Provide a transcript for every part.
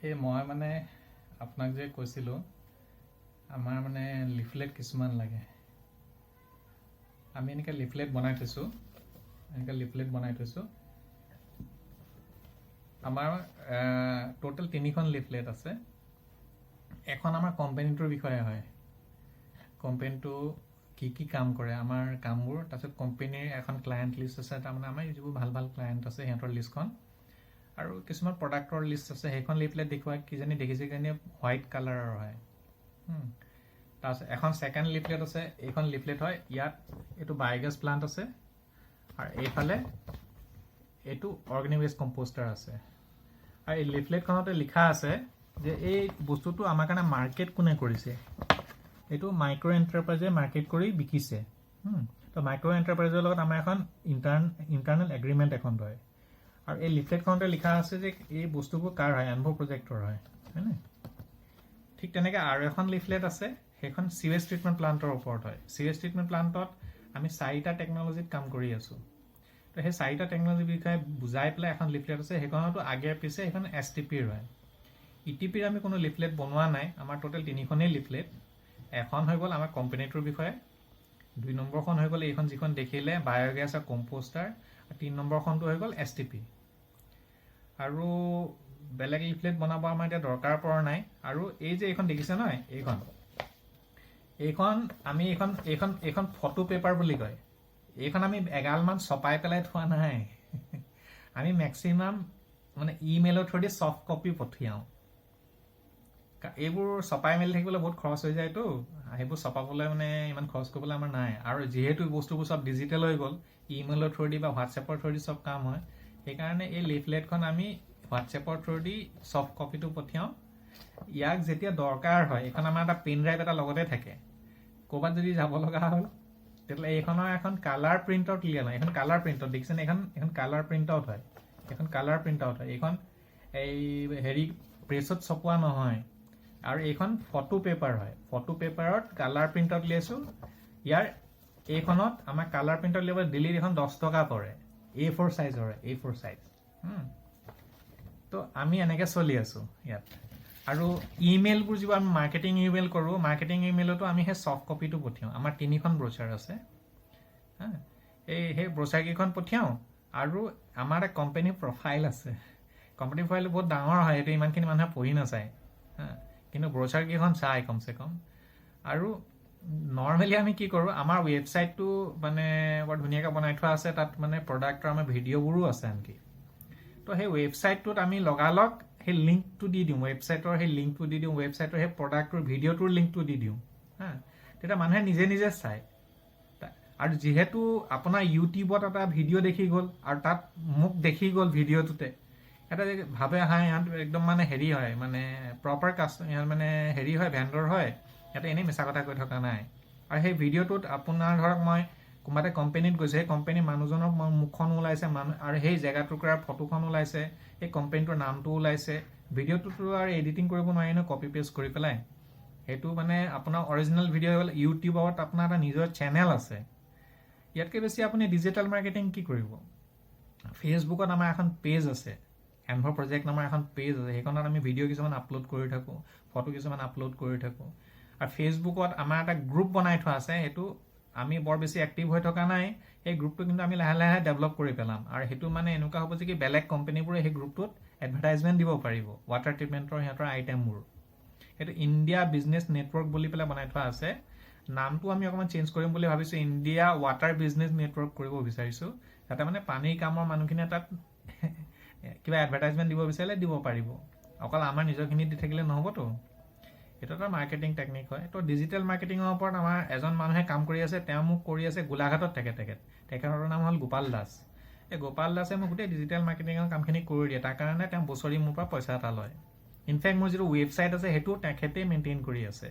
এই মই মানে আপোনাক যে কৈছিলোঁ আমাৰ মানে লিফলেট কিছুমান লাগে। আমি এনেকৈ লিফলেট বনাই থৈছোঁ, আমাৰ টোটেল 3খন লিফলেট আছে। এখন আমাৰ কোম্পানীটোৰ বিষয়ে হয়, কোম্পানীটো কি কি কাম কৰে, আমাৰ কামবোৰ। তাৰপিছত কোম্পানীৰ এখন ক্লায়েণ্ট লিষ্ট আছে, তাৰমানে আমাৰ যিবোৰ ভাল ভাল ক্লায়েণ্ট আছে সিহঁতৰ লিষ্টখন, আৰু কিছুমান প্ৰডাক্টৰ লিষ্ট আছে। সেইখন লিফলেট দেখুৱাই কিজানি দেখিছে কিজানি হোৱাইট কালাৰৰ হয়। তাৰপিছত এখন ছেকেণ্ড লিফলেট আছে, এইখন লিফলেট হয়। ইয়াত এইটো বায়'গেছ প্লান্ট আছে, আৰু এইফালে এইটো অৰ্গেনিক ৱেষ্ট কম্পোষ্টাৰ আছে। আৰু এই লিফলেটখনতে লিখা আছে যে এই বস্তুটো আমাৰ কাৰণে মাৰ্কেট কোনে কৰিছে। এইটো মাইক্ৰ' এণ্টাৰপ্ৰাইজে মাৰ্কেট কৰি বিকিছে। তো মাইক্ৰ' এণ্টাৰপ্ৰাইজৰ লগত আমাৰ এখন ইণ্টাৰনেল এগ্ৰিমেণ্ট এখন হয়। আৰু এই লিফলেটখনতে লিখা আছে যে এই বস্তুবোৰ কাৰ হয়, এনভো প্ৰজেক্টৰ হয়, হয়নে? ঠিক তেনেকৈ আৰু এখন লিফলেট আছে, সেইখন চিৱেজ ট্ৰিটমেণ্ট প্লাণ্টৰ ওপৰত হয়। চিৱেজ ট্ৰিটমেণ্ট প্লাণ্টত আমি 4টা টেকন'লজিত কাম কৰি আছোঁ। তো সেই 4টা টেকন'লজিৰ বিষয়ে বুজাই পেলাই এখন লিফলেট আছে, সেইখনতো আগে পিছে সেইখন STPৰ হয়। ETPৰ আমি কোনো লিফলেট বনোৱা নাই। আমাৰ টোটেল 3খনেই লিফলেট। এখন হৈ গ'ল আমাৰ কোম্পানীটোৰ বিষয়ে, 2 নম্বৰখন হৈ গ'ল এইখন যিখন দেখিলে বায়'গেছ আৰু কম্পোষ্টাৰ, আৰু 3 নম্বৰখনটো হৈ গ'ল STP। আৰু বেলেগ লিফলেট বনাব আমাৰ এতিয়া দৰকাৰ পৰা নাই। আৰু এই যে এইখন দেখিছে নহয়, এইখন ফটো পেপাৰ বুলি কয়। এইখন আমি এগালমান ছপাই পেলাই থোৱা নাই। আমি মেক্সিমাম মানে ইমেইলৰ থ্ৰুদি ছফ্ট কপি পঠিয়াওঁ। এইবোৰ ছপাই মেলি থাকিবলৈ বহুত খৰচ হৈ যায়তো, সেইবোৰ ছপাবলৈ মানে ইমান খৰচ কৰিবলৈ আমাৰ নাই। আৰু যিহেতু বস্তুবোৰ চব ডিজিটেল হৈ গ'ল, ইমেইলৰ থ্ৰুদি বা হোৱাটছএপৰ থ্ৰুদি চব কাম হয়, সেইকাৰণে এই লিফলেটখন আমি হোৱাটছএপৰ থ্ৰুদি ছফ্ট কপিটো পঠিয়াওঁ। ইয়াক যেতিয়া দৰকাৰ হয়, এইখন আমাৰ এটা পেন ড্ৰাইভ এটা লগতে থাকে। ক'ৰবাত যদি যাব লগা হ'ল, তেতিয়াহ'লে এইখনৰ এখন কালাৰ প্ৰিণ্ট আউট উলিয়াই লওঁ। এইখন কালাৰ প্ৰিণ্ট আউট দেখিছেনে, এইখন কালাৰ প্ৰিণ্ট আউট হয়। এইখন এই প্ৰেছত ছপোৱা নহয়, আৰু এইখন ফটো পেপাৰ হয়। ফটো পেপাৰত কালাৰ প্ৰিণ্ট আউট উলিয়াইছোঁ। এইখনত আমাৰ কালাৰ প্ৰিণ্ট আউট উলিয়াব দিল্লীত এখন 10 টকা পৰে। A4 চাইজৰ হয়, A4 চাইজ। তো আমি এনেকৈ চলি আছোঁ ইয়াত। আৰু ইমেইলবোৰ যিবোৰ আমি মাৰ্কেটিং ইমেইল কৰোঁ, মাৰ্কেটিং ইমেইলতো আমি সেই ছফ্ট কপিটো পঠিয়াওঁ। আমাৰ 3খন ব্ৰচাৰ আছে, সেই ব্ৰচাৰকেইখন পঠিয়াওঁ। আৰু আমাৰ এটা কোম্পানী প্ৰফাইল আছে। কোম্পানী প্ৰফাইল বহুত ডাঙৰ হয়, সেইটো ইমানখিনি মানুহে পঢ়ি নাচায়, কিন্তু ব্ৰচাৰকেইখন চাই কমচে কম। আৰু নৰ্মেলি আমি কি কৰোঁ, আমাৰ ৱেবছাইটটো মানে বৰ ধুনীয়াকৈ বনাই থোৱা আছে। তাত মানে প্ৰডাক্টৰ আমাৰ ভিডিঅ'বোৰো আছে আনকি। তো সেই ৱেবছাইটটোত আমি লগালগ সেই লিংকটো দি দিওঁ, ৱেবছাইটৰ সেই প্ৰডাক্টটোৰ ভিডিঅ'টোৰ লিংকটো দি দিওঁ। তেতিয়া মানুহে নিজে নিজে চায়। আৰু যিহেতু আপোনাৰ ইউটিউবত এটা ভিডিঅ' দেখি গ'ল, আৰু তাত মোক দেখি গ'ল ভিডিঅ'টোতে, এটা ভাবে ইহঁত একদম মানে হেৰি হয়, মানে প্ৰপাৰ ইহঁত মানে হেৰি হয়, ভেণ্ডৰ হয়, ইয়াতে এনেই মিছা কথা কৈ থকা নাই। আৰু সেই ভিডিঅ'টোত আপোনাৰ ধৰক মই কোনোবা এটা কোম্পানীত গৈছোঁ, সেই কোম্পানীৰ মানুহজনৰ মুখখন ওলাইছে, আৰু সেই জেগা টুকুৰাৰ ফটোখন ওলাইছে, সেই কোম্পানীটোৰ নামটো ওলাইছে। ভিডিঅ'টোতো আৰু এডিটিং কৰিব নোৱাৰি ন, কপি পেষ্ট কৰি পেলাই। সেইটো মানে আপোনাৰ অৰিজিনেল ভিডিঅ' হৈ গ'ল। ইউটিউবত আপোনাৰ এটা নিজৰ চেনেল আছে। ইয়াতকৈ বেছি আপুনি ডিজিটেল মাৰ্কেটিং কি কৰিব? ফেচবুকত আমাৰ এখন পেজ আছে, এনভো প্ৰজেক্ট নামৰ এখন পেজ আছে। সেইখনত আমি ভিডিঅ' কিছুমান আপলোড কৰি থাকোঁ, ফটো কিছুমান আপলোড কৰি থাকোঁ। আৰু ফেচবুকত আমাৰ এটা গ্ৰুপ বনাই থোৱা আছে, সেইটো আমি বৰ বেছি এক্টিভ হৈ থকা নাই। সেই গ্ৰুপটো কিন্তু আমি লাহে লাহে ডেভেলপ কৰি পেলাম। আৰু সেইটো মানে এনেকুৱা হ'ব যে কি বেলেগ কোম্পানীবোৰে সেই গ্ৰুপটোত এডভাৰটাইজমেণ্ট দিব পাৰিব ৱাটাৰ ট্ৰিটমেণ্টৰ সিহঁতৰ আইটেমবোৰ। সেইটো ইণ্ডিয়া বিজনেছ নেটৱৰ্ক বুলি পেলাই বনাই থোৱা আছে। নামটো আমি অকণমান চেঞ্জ কৰিম বুলি ভাবিছোঁ, ইণ্ডিয়া ৱাটাৰ বিজনেছ নেটৱৰ্ক কৰিব বিচাৰিছোঁ, যাতে মানে পানীৰ কামৰ মানুহখিনিয়ে তাত কিবা এডভাৰটাইজমেণ্ট দিব বিচাৰিলে দিব পাৰিব। অকল আমাৰ নিজৰখিনি দি থাকিলে নহ'বতো। এইটো এটা মাৰ্কেটিং টেকনিক হয়। তো ডিজিটেল মাৰ্কেটিঙৰ ওপৰত আমাৰ এজন মানুহে কাম কৰি আছে। তেওঁ মোক কৰি আছে গোলাঘাটত থাকে। তেখেতৰ নাম হ'ল গোপাল দাস। এই গোপাল দাসে মোক গোটেই ডিজিটেল মাৰ্কেটিঙৰ কামখিনি কৰি দিয়ে। তাৰ কাৰণে তেওঁ বছৰি মোৰ পৰা পইচা এটা লয়। ইনফেক্ট মোৰ যিটো ৱেবছাইট আছে সেইটোও তেখেতেই মেইনটেইন কৰি আছে।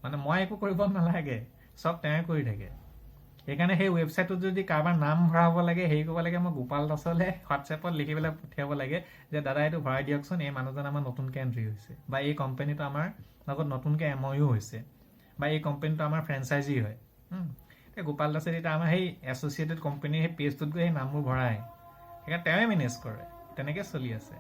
মানে মই একো কৰিব নালাগে, চব তেওঁৱে কৰি থাকে। সেইকাৰণে সেই ৱেবছাইটটোত যদি কাৰোবাৰ নাম ভৰাব লাগে, হেৰি কৰিব লাগে, মই গোপাল দাসলৈ হোৱাটছএপত লিখি পেলাই পঠিয়াব লাগে যে দাদা এইটো ভৰাই দিয়কচোন, এই মানুহজন আমাৰ নতুনকৈ এণ্ট্ৰি হৈছে, বা এই কোম্পানীটো আমাৰ লগত নতুনকৈ MOU হৈছে, বা এই কোম্পানীটো আমাৰ ফ্ৰেঞ্চাইজি হয়। গোপাল দাসে তেতিয়া আমাৰ সেই এছ'চিয়েটেড কোম্পানীৰ সেই পেজটোত গৈ সেই নামবোৰ ভৰাই, সেইকাৰণে তেওঁৱে মেনেজ কৰে। তেনেকৈ চলি আছে।